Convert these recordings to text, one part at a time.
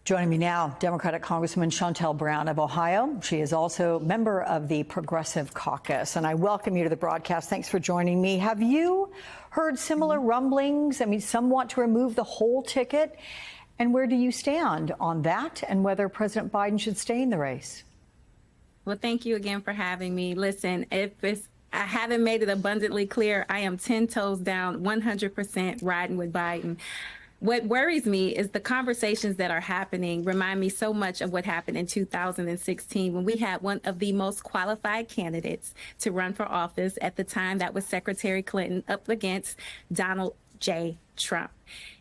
Joining me now, Democratic Congresswoman Shontel Brown of Ohio. She is also a member of the Progressive Caucus. And I welcome you to the broadcast. Thanks for joining me. Have you heard similar rumblings? I mean, some want to remove the whole ticket. And where do you stand on that and whether President Biden should stay in the race? Well, thank you again for having me. Listen, I haven't made it abundantly clear, I am 10 toes down, 100% riding with Biden. What worries me is the conversations that are happening remind me so much of what happened in 2016 when we had one of the most qualified candidates to run for office at the time. That was Secretary Clinton up against Donald J. Trump.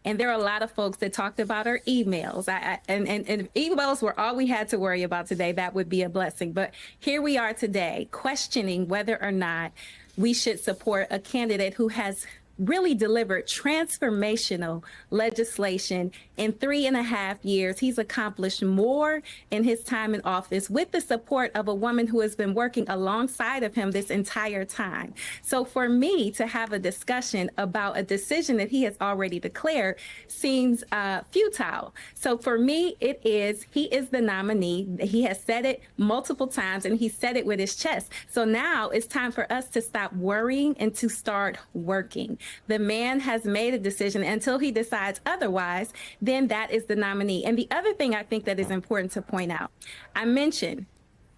And there are a lot of folks that talked about our emails. And if emails were all we had to worry about today, that would be a blessing. But here we are today questioning whether or not we should support a candidate who has really delivered transformational legislation in 3.5 years. He's accomplished more in his time in office with the support of a woman who has been working alongside of him this entire time. So for me to have a discussion about a decision that he has already declared seems futile. So for me, he is the nominee. He has said it multiple times and he said it with his chest. So now it's time for us to stop worrying and to start working. The man has made a decision. Until he decides otherwise, then that is the nominee. And the other thing I think that is important to point out, I mentioned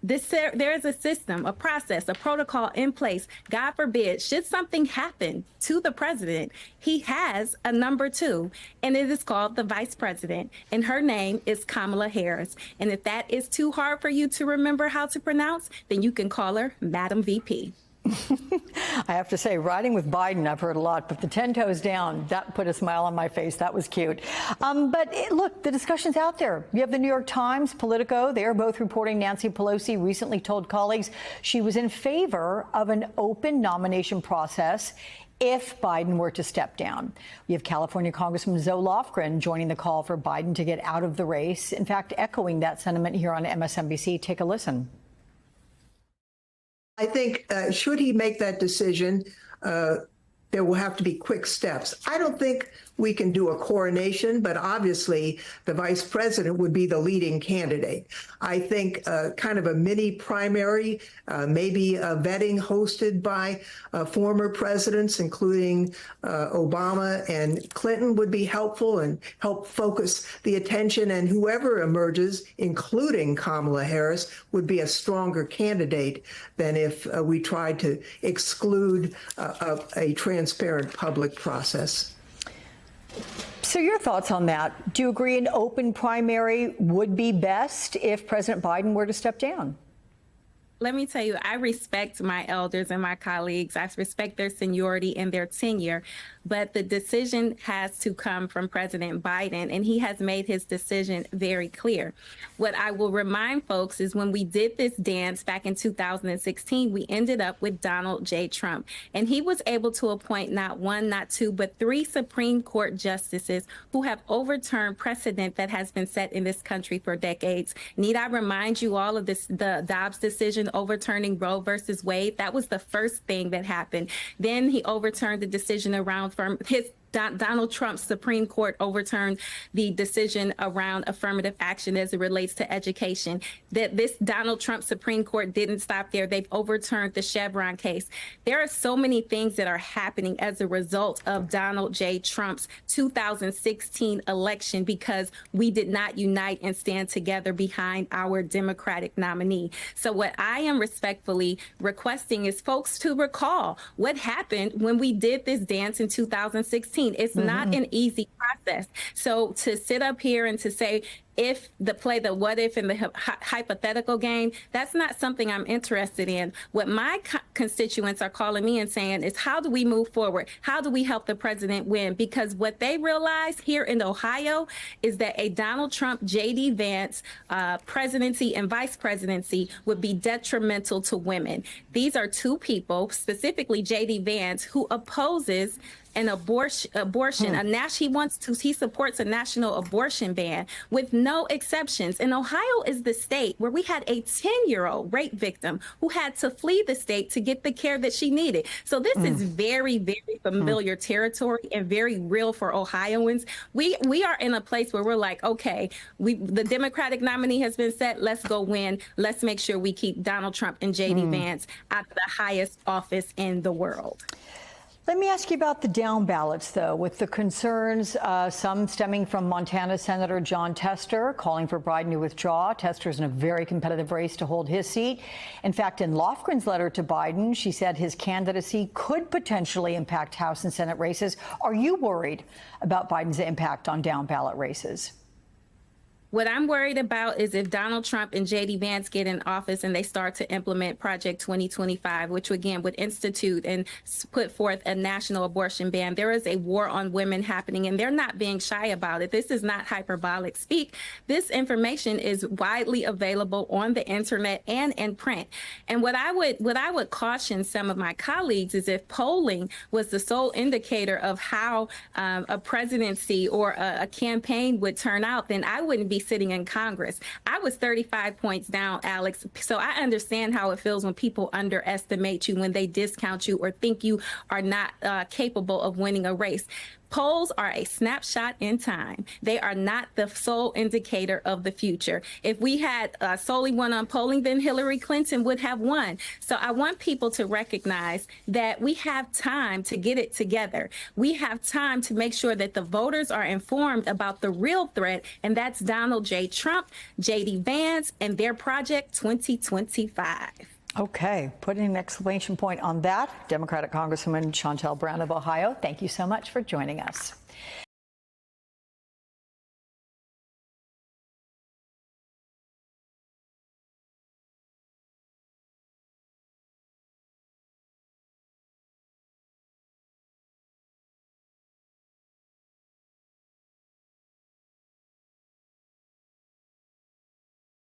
there is a system, a process, a protocol in place. God forbid, should something happen to the president, he has a number two, and it is called the vice president. And her name is Kamala Harris. And if that is too hard for you to remember how to pronounce, then you can call her Madam VP. I have to say, riding with Biden, I've heard a lot, but the 10 toes down, that put a smile on my face. That was cute. Look, the discussion's out there. You have the New York Times, Politico. They are both reporting Nancy Pelosi recently told colleagues she was in favor of an open nomination process if Biden were to step down. We have California Congressman Zoe Lofgren joining the call for Biden to get out of the race. In fact, echoing that sentiment here on MSNBC. Take a listen. I think should he make that decision, there will have to be quick steps. I don't think we can do a coronation, but obviously the vice president would be the leading candidate. I think kind of a mini primary, maybe a vetting hosted by former presidents, including Obama and Clinton, would be helpful and help focus the attention. And whoever emerges, including Kamala Harris, would be a stronger candidate than if we tried to exclude a transparent public process. So your thoughts on that? Do you agree an open primary would be best if President Biden were to step down? Let me tell you, I respect my elders and my colleagues. I respect their seniority and their tenure, but the decision has to come from President Biden, and he has made his decision very clear. What I will remind folks is when we did this dance back in 2016, we ended up with Donald J. Trump, and he was able to appoint not one, not two, but 3 Supreme Court justices who have overturned precedent that has been set in this country for decades. Need I remind you all of this, the Dobbs decision overturning Roe versus Wade? That was the first thing that happened. Then he overturned the decision around from Donald Trump's Supreme Court overturned the decision around affirmative action as it relates to education. That this Donald Trump Supreme Court didn't stop there. They've overturned the Chevron case. There are so many things that are happening as a result of Donald J. Trump's 2016 election because we did not unite and stand together behind our Democratic nominee. So what I am respectfully requesting is folks to recall what happened when we did this dance in 2016. It's not an easy process. So to sit up here and to say, if the what if and the hypothetical game, that's not something I'm interested in. What my constituents are calling me and saying is, how do we move forward? How do we help the president win? Because what they realize here in Ohio is that a Donald Trump, J.D. Vance presidency and vice presidency would be detrimental to women. These are two people, specifically J.D. Vance, who opposes an abortion. He supports a national abortion ban with no exceptions. And Ohio is the state where we had a 10-year-old rape victim who had to flee the state to get the care that she needed. So this is very, very familiar territory and very real for Ohioans. We are in a place where we're like, okay, the Democratic nominee has been set. Let's go win. Let's make sure we keep Donald Trump and J.D. Vance at the highest office in the world. Let me ask you about the down ballots, though, with the concerns, some stemming from Montana Senator Jon Tester calling for Biden to withdraw. Tester's in a very competitive race to hold his seat. In fact, in Lofgren's letter to Biden, she said his candidacy could potentially impact House and Senate races. Are you worried about Biden's impact on down ballot races? What I'm worried about is if Donald Trump and J.D. Vance get in office and they start to implement Project 2025, which again would institute and put forth a national abortion ban. There is a war on women happening, and they're not being shy about it. This is not hyperbolic speak. This information is widely available on the internet and in print. And what I would caution some of my colleagues is if polling was the sole indicator of how a presidency or a campaign would turn out, then I wouldn't be sitting in Congress. I was 35 points down, Alex. So I understand how it feels when people underestimate you, when they discount you or think you are not capable of winning a race. Polls are a snapshot in time. They are not the sole indicator of the future. If we had solely won on polling, then Hillary Clinton would have won. So I want people to recognize that we have time to get it together. We have time to make sure that the voters are informed about the real threat, and that's Donald J. Trump, J.D. Vance, and their Project 2025. Okay, putting an exclamation point on that, Democratic Congresswoman Shontel Brown of Ohio, thank you so much for joining us.